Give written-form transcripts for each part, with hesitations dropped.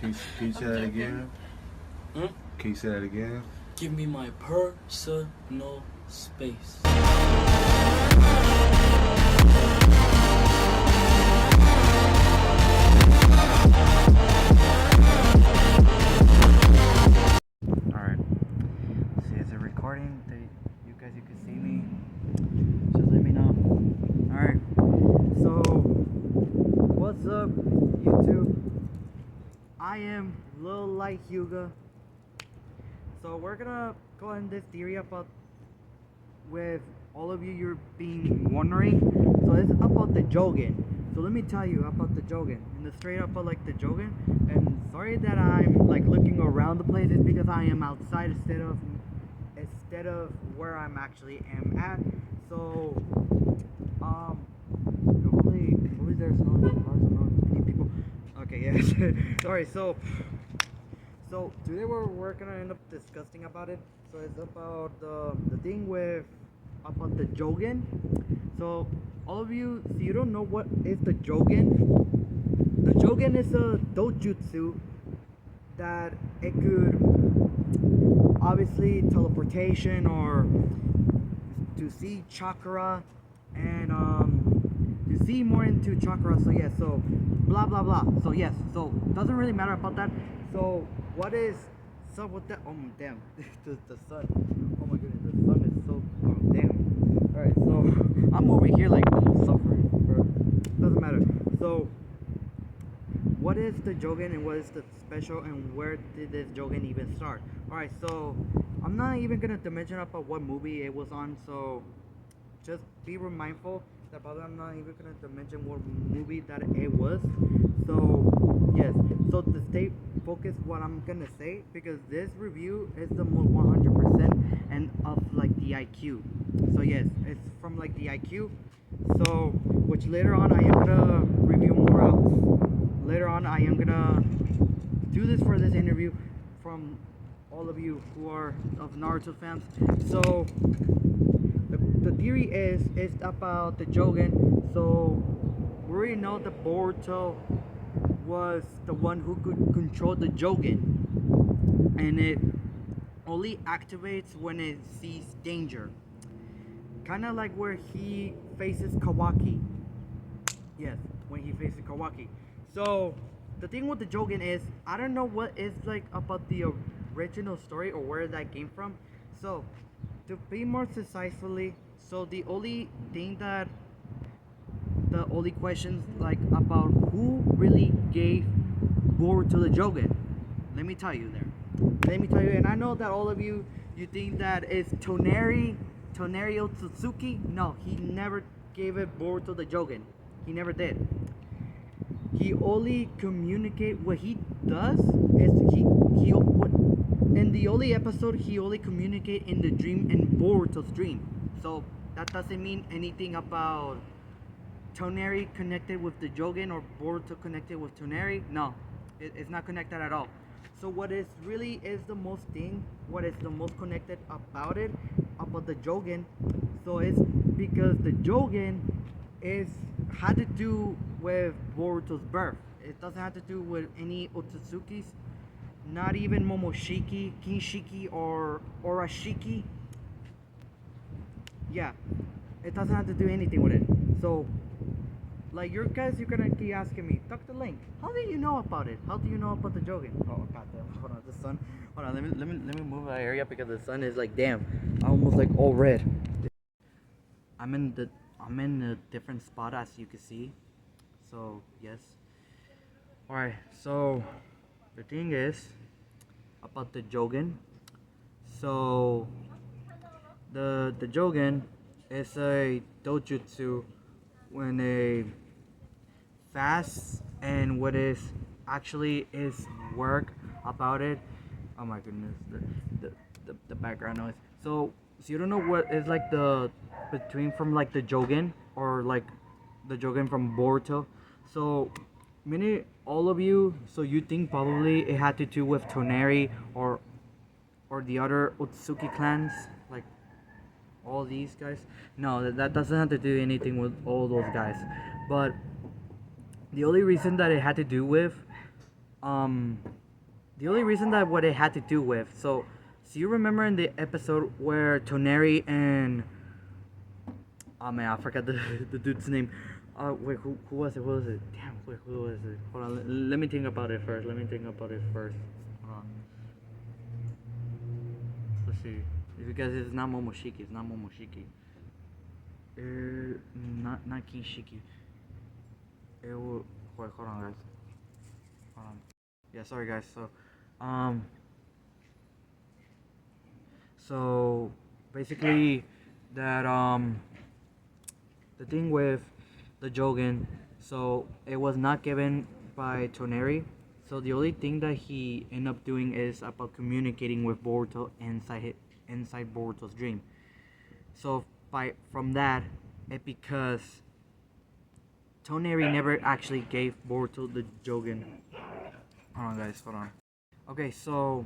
Can you say that again? Hmm? Can you say that again? Give me my personal space. Alright. See, is it recording? You guys, you can see me. Just let me know. Alright. So, what's up, YouTube? I am Lil Light Huga. So, we're gonna go on this theory about with all of you're being wondering. So, it's about the jogan. So, let me tell you about the jogan. And the straight up about like the jogan. And sorry that I'm like looking around the place, it's because I am outside instead of where I'm actually am at. So hopefully there's no any people. Okay, yes. Sorry, so today we're gonna end up discussing about it. So it's about the thing with about the jogan. So all of you, so you don't know what is the jogan. The jogan is a dojutsu that it could obviously teleportation or to see chakra and to see more into chakra. So yes, so blah blah blah. So yes, so doesn't really matter about that. So what is up with that? Oh damn, the sun. Oh my goodness, the sun is so damn. All right, so I'm over here like almost suffering. Doesn't matter. So what is the jogan and what is the special and where did this jogan even start? Alright, so I'm not even gonna mention about what movie it was on, so just be mindful that probably I'm not even gonna mention what movie that it was. So yes, so to stay focused what I'm gonna say, because this review is the most 100% and of like the IQ. So yes, it's from like the IQ. So which later on I am gonna review more else. Later on I am gonna do this for this interview from all of you who are of Naruto fans. So the theory is about the jogan. So we already know that Boruto was the one who could control the jogan, and it only activates when it sees danger, kind of like where he faces Kawaki. Yes, when he faces Kawaki. So the thing with the jogan is I don't know what is like about the original story or where that came from. So to be more precisely, so the only thing that the only questions like about who really gave Boruto the jogan. Let me tell you there. Let me tell you, and I know that all of you think that is Toneri Otsutsuki. No, he never gave it Boruto the jogan. He never did. He only communicate what he does is he what in the only episode he only communicate in the dream in Boruto's dream. So that doesn't mean anything about Toneri connected with the jogan or Boruto connected with Toneri. No, it's not connected at all. So what is really is the most thing, what is the most connected about it, about the jogan. So it's because the jogan is had to do with Boruto's birth. It doesn't have to do with any Otsutsuki's, not even Momoshiki, Kinshiki, or Orashiki. Yeah, it doesn't have to do anything with it. So like you're gonna keep asking me, Dr. Link, how do you know about it? How do you know about the jogan? Oh goddamn, hold on, the sun. Hold on, let me move that area because the sun is like damn, almost like all red. I'm in a different spot as you can see. So yes. Alright, so the thing is about the jogan. So the jogan is a dojutsu when a fast and what is actually is work about it. Oh my goodness, the background noise. So you don't know what is like the between from like the jogan or like the jogan from Boruto. So many all of you, so you think probably it had to do with Toneri or the other Otsuki clans, like all these guys. No, that doesn't have to do anything with all those guys. But the only reason that it had to do with um, the only reason that what it had to do with, so you remember in the episode where Toneri and, oh man, I forgot the the dude's name. Wait, who was it? Who was it? Damn, wait, who was it? Hold on, let me think about it first. Let me think about it first. Hold on. Let's see. Because it's not Momoshiki. It's not Momoshiki. Not Kinshiki. It will. Wait, hold on, guys. Hold on. Yeah, sorry, guys. Um, so basically, that the thing with the jogan, so it was not given by Toneri. So the only thing that he ended up doing is about communicating with Boruto inside Boruto's dream. So by from that, it because Toneri never actually gave Boruto the jogan. Hold on, guys. Hold on. Okay, so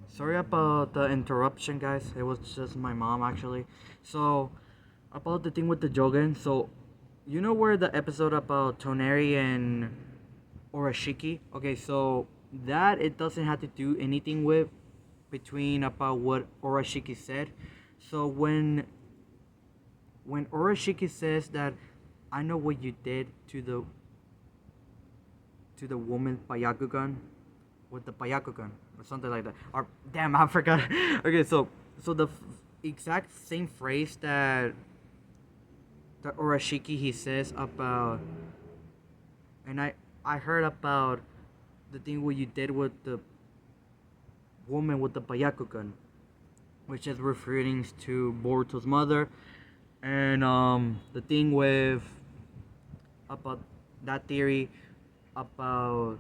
sorry about the interruption, guys. It was just my mom actually. So about the thing with the jogan. So you know where the episode about Toneri and Orashiki? Okay, so that it doesn't have to do anything with between about what Orashiki said. So when Orashiki says that I know what you did to the woman Bayakugan with the Bayakugan or something like that. Or damn, I forgot. Okay, so the exact same phrase that Orashiki he says about, and I heard about the thing what you did with the woman with the Bayakugan, which is referring to Boruto's mother, and the thing with about that theory about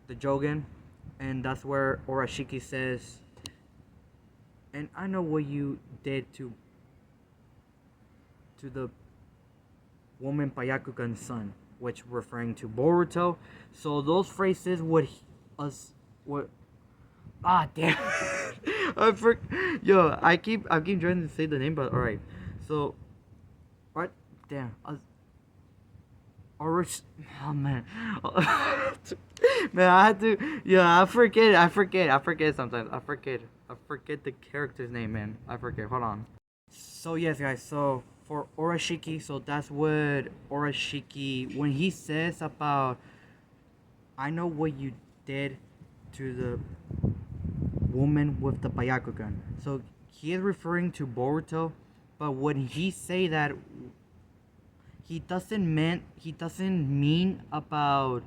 the jogan, and that's where Orashiki says, and I know what you did to the woman Bayakugan's son, which referring to Boruto. So those phrases would us what damn I for yo I keep trying to say the name, but all right. So what damn Oroch, oh man, man, I had to. Yeah, I forget sometimes. I forget the character's name, man. I forget. Hold on. So yes, guys. So for Orashiki, so that's what Orashiki when he says about, I know what you did to the woman with the Bayakugan. So he is referring to Boruto, but when he say that, he doesn't mean about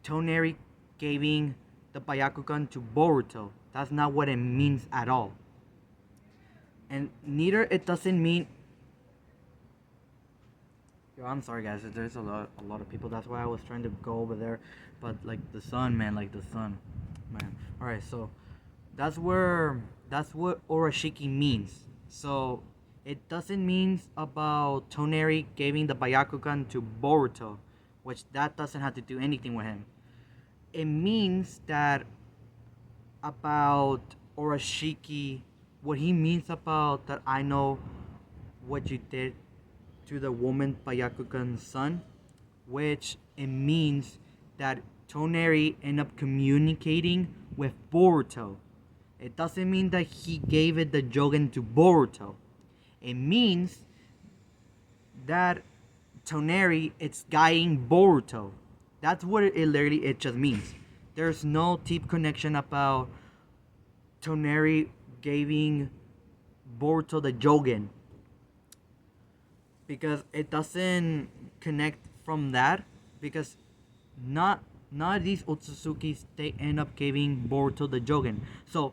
Toneri giving the Bayakugan to Boruto. That's not what it means at all. And neither it doesn't mean. Yo, I'm sorry, guys. There's a lot of people. That's why I was trying to go over there, but like the sun, man, like the sun, man. All right, so that's what Orashiki means. So it doesn't mean about Toneri giving the Bayakugan to Boruto, which that doesn't have to do anything with him. It means that about Orashiki, what he means about that I know what you did to the woman Bayakugan's son, which it means that Toneri ended up communicating with Boruto. It doesn't mean that he gave it the jogan to Boruto. It means that Toneri it's guiding Boruto. That's what it literally it just means. There's no deep connection about Toneri giving Boruto the jogan, because it doesn't connect from that, because not these Otsuzukis they end up giving Boruto the jogan. So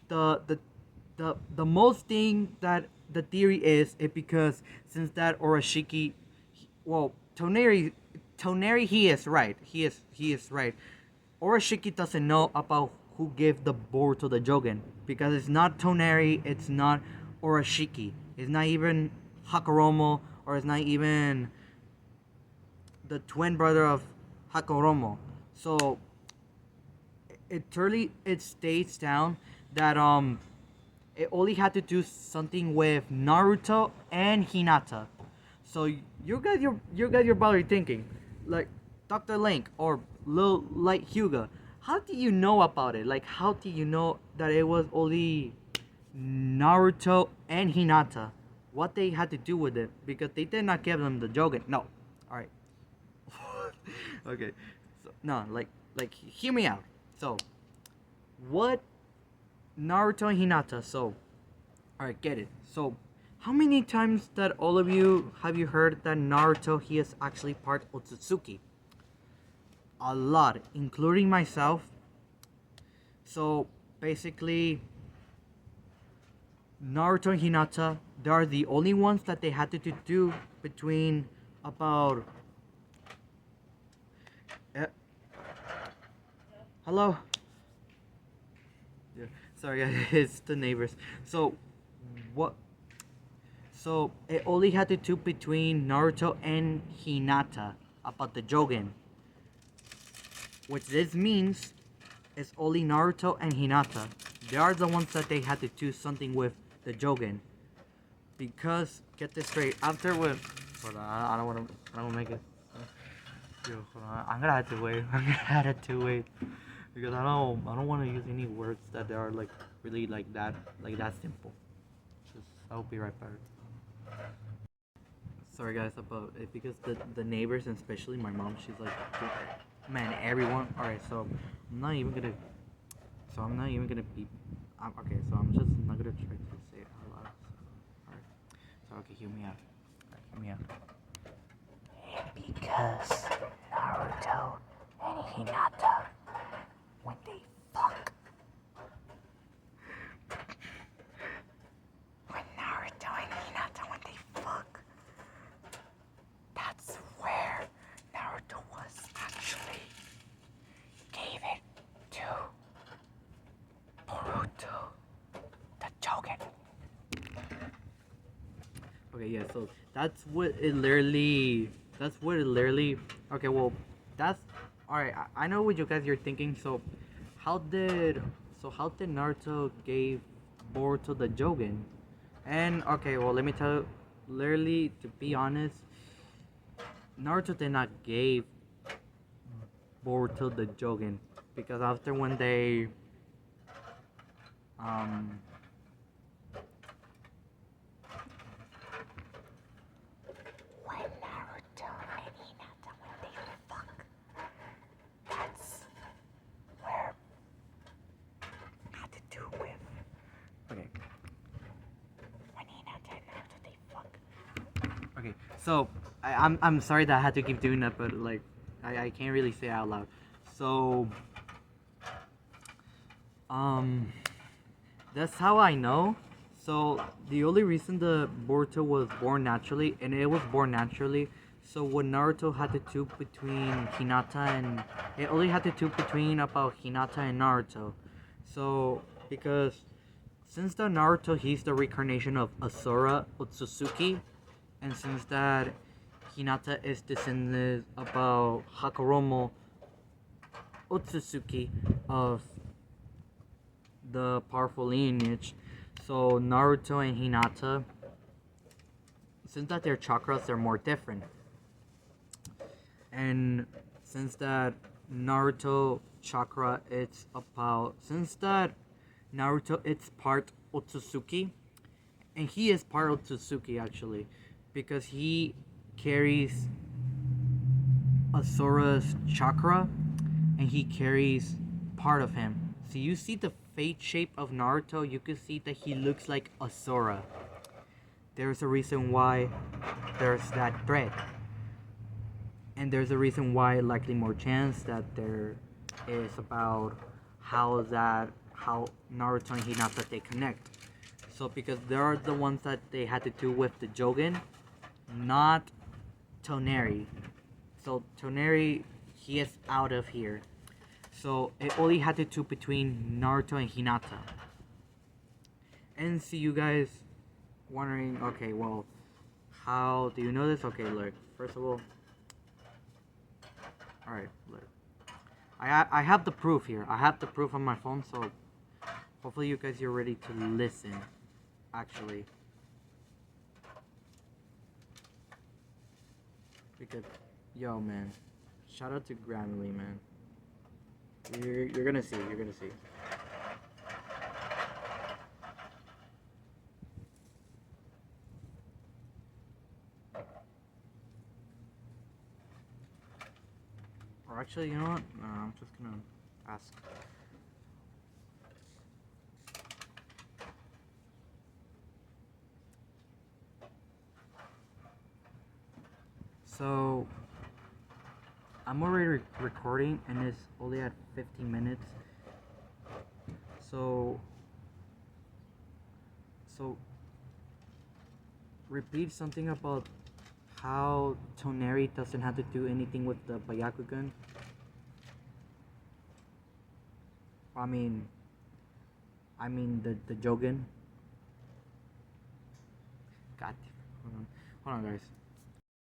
the most thing that the theory is it because since that Orashiki, well Toneri he is right. He is right. Orashiki doesn't know about who gave the Boruto the jogan, because it's not Toneri, it's not Orashiki, it's not even Hakoromo, or it's not even the twin brother of Hakoromo. So it states down that it only had to do something with Naruto and Hinata. So you guys you're probably thinking like Dr. Link or little like Hyuga, how do you know about it? Like, how do you know that it was only Naruto and Hinata? What they had to do with it? Because they did not give them the jogan. No. All right. Okay. So no, like hear me out. So, what Naruto and Hinata? So, all right, get it. So, how many times that all of you have you heard that Naruto he is actually part Otsutsuki? A lot, including myself. So basically, Naruto and Hinata, they are the only ones that they had to do between about. Uh, hello. Yeah, sorry, it's the neighbors. So, what? So it only had to do between Naruto and Hinata about the Jogan, which this means is only Naruto and Hinata. They are the ones that they had to do something with the Jogan. Because get this straight, after with hold on, I don't wanna make it. Yo, hold on, I'm gonna have to wait. I'm gonna have to wait. Because I don't wanna use any words that are like really like that simple. Just I'll be right back. Sorry guys about it because the neighbors and especially my mom, she's like, man, everyone. All right, so I'm not even gonna. So I'm not even gonna be. Okay, so I'm just not gonna try to say it out loud. All right. So okay, hear me out. Hear me out. Because Naruto and Hinata, when they fuck. When Naruto and Hinata, when they fuck. That's where Naruto was actually gave it to Boruto, the jogan. Okay, yeah, so that's what it literally. Okay, well, that's all right. I know what you guys you're thinking. So, how did Naruto gave Boruto the jogan? And okay, well, let me tell you, literally, to be honest, Naruto did not give Boruto the jogan because after when they um when Naruto and Hinata when they fuck, that's where had to do with okay. When Hinata and Naruto they fuck. Okay, so I'm sorry that I had to keep doing that, but like I can't really say it out loud. So that's how I know. So the only reason the Boruto was born naturally, and it was born naturally. So what Naruto had to do between Hinata and it only had to do between about Hinata and Naruto. So because since the Naruto he's the reincarnation of Asura Otsutsuki, and since that Hinata is descended about Hakaromo Otsutsuki of the powerful lineage. So Naruto and Hinata, since that their chakras are more different, and since that Naruto chakra it's about since that Naruto it's part Otsutsuki, and he is part Otsutsuki actually, because he carries Asura's chakra, and he carries part of him. So you see the fate shape of Naruto, you can see that he looks like Asura. There's a reason why there's that thread. And there's a reason why likely more chance that there is about how Naruto and Hinata they connect. So because they are the ones that they had to do with the Jogan, not Toneri. So Toneri he is out of here. So it only had to do between Naruto and Hinata. And see you guys wondering, okay, well, how do you know this? Okay, look, first of all, alright, look. I have the proof here. I have the proof on my phone, so hopefully you guys are ready to listen, actually. Because, yo, man, shout out to Grammarly, man. You're gonna see. You're gonna see. Or actually, you know what? No, I'm just gonna ask. So I'm already recording, and it's only at 15 minutes. So so repeat something about how Toneri doesn't have to do anything with the Byakugan. I mean, the jogan. God, hold on, guys.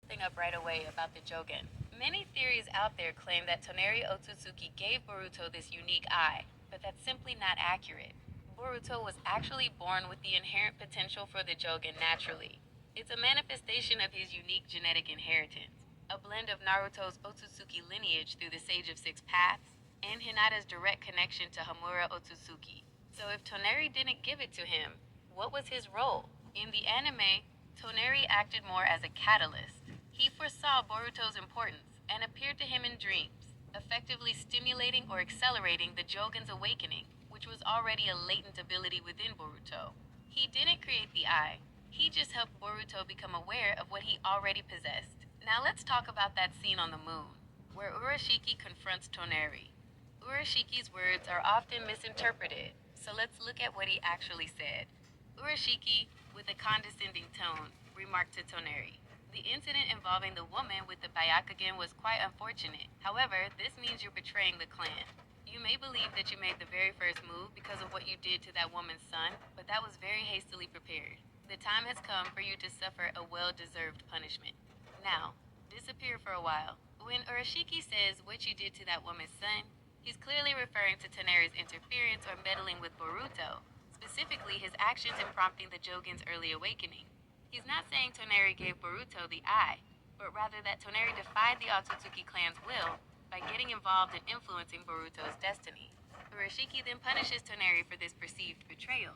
Thing up right away about the jogan. Many theories out there claim that Toneri Otsutsuki gave Boruto this unique eye, but that's simply not accurate. Boruto was actually born with the inherent potential for the jogan naturally. It's a manifestation of his unique genetic inheritance, a blend of Naruto's Otsutsuki lineage through the Sage of Six Paths, and Hinata's direct connection to Hamura Otsutsuki. So if Toneri didn't give it to him, what was his role? In the anime, Toneri acted more as a catalyst. He foresaw Boruto's importance and appeared to him in dreams, effectively stimulating or accelerating the Jogan's awakening, which was already a latent ability within Boruto. He didn't create the eye, he just helped Boruto become aware of what he already possessed. Now let's talk about that scene on the moon, where Urashiki confronts Toneri. Urashiki's words are often misinterpreted, so let's look at what he actually said. Urashiki, with a condescending tone, remarked to Toneri, "The incident involving the woman with the Byakugan was quite unfortunate. However, this means you're betraying the clan. You may believe that you made the very first move because of what you did to that woman's son, but that was very hastily prepared. The time has come for you to suffer a well-deserved punishment. Now, disappear for a while." When Urashiki says what you did to that woman's son, he's clearly referring to Toneri's interference or meddling with Boruto, specifically his actions in prompting the Jogan's early awakening. He's not saying Toneri gave Boruto the eye, but rather that Toneri defied the Otsutsuki clan's will by getting involved in influencing Boruto's destiny. Urashiki then punishes Toneri for this perceived betrayal.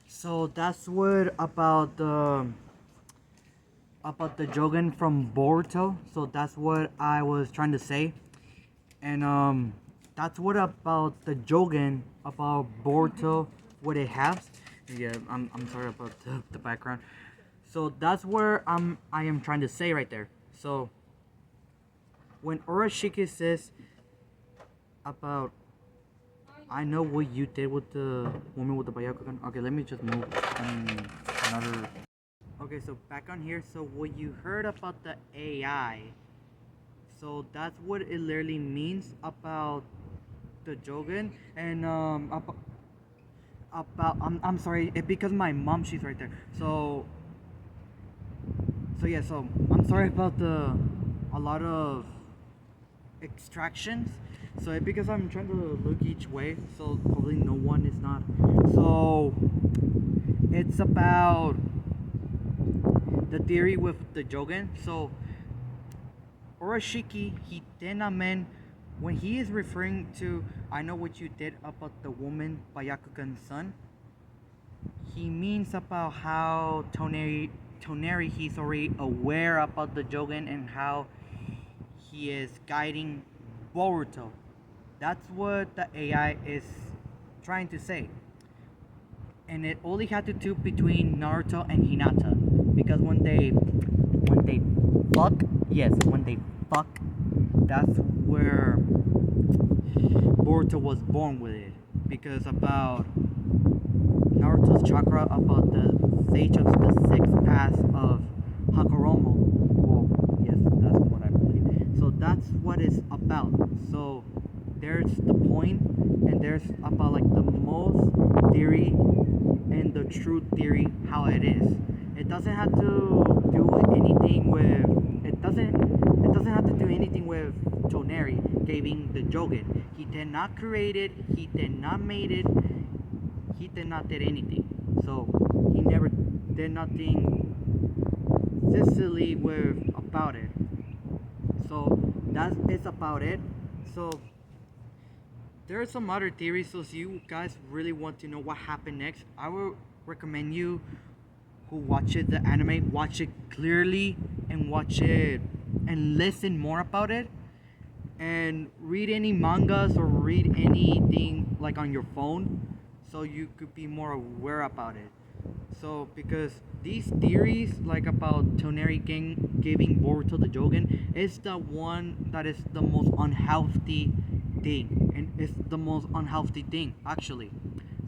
So that's what about the Jogan from Boruto. So that's what I was trying to say, and that's what about the Jogan about Boruto, what it has. Yeah, I'm sorry about the background. So that's where I am trying to say right there. So when Urashiki says about I know what you did with the woman with the Byakugan. Okay, let me just move another. Okay, so back on here. So what you heard about the AI. So that's what it literally means about the Jogan, and about I'm sorry, because my mom, she's right there. So yeah, so I'm sorry about a lot of extractions. So it because I'm trying to look each way, so probably no one is not. So it's about the theory with the Jogan. So Urashiki, he did not mean when he is referring to I know what you did about the woman Byakugan's son. He means about how Toneri he's already aware about the Jogan and how he is guiding Boruto. That's what the AI is trying to say. And it only had to do between Naruto and Hinata. Because when they fuck, yes, when they fuck, that's where Boruto was born with it. Because about Naruto's chakra, about the Sage of the Six Paths of Hakaromo. Well, yes, that's what I believe. So that's what it's about. So there's the point, and there's about like the most theory and the true theory how it is. It doesn't have to do anything with it doesn't have to do anything with Toneri giving the Jogan. He did not create it, he did not made it, he did not did anything. So he never did nothing silly with about it. So that is about it. So there are some other theories. So if you guys really want to know what happened next, I will recommend you who watch it, the anime, watch it clearly and watch it and listen more about it, and read any mangas or read anything like on your phone, so you could be more aware about it. So because these theories like about Toneri gang giving Boruto the Jogan is the one that is the most unhealthy thing, and it's the most unhealthy thing actually.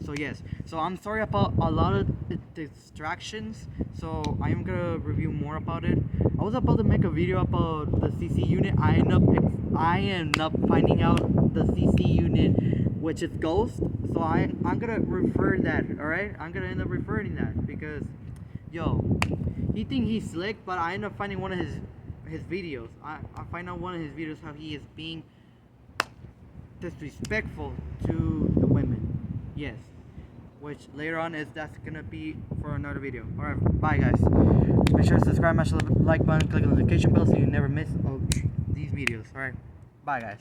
So yes, so I'm sorry about a lot of distractions. So I am gonna review more about it. I was about to make a video about the CC unit. I end up finding out the CC unit, which is Ghost. So I'm gonna refer that. All right, I'm gonna end up referring that because, yo, he think he's slick, but I end up finding one of his videos. I find out one of his videos how he is being disrespectful to the women. Yes. Which later on is that's gonna be for another video. Alright, bye guys. Make sure to subscribe, smash the like button, click on the notification bell so you never miss these videos. Alright, bye guys.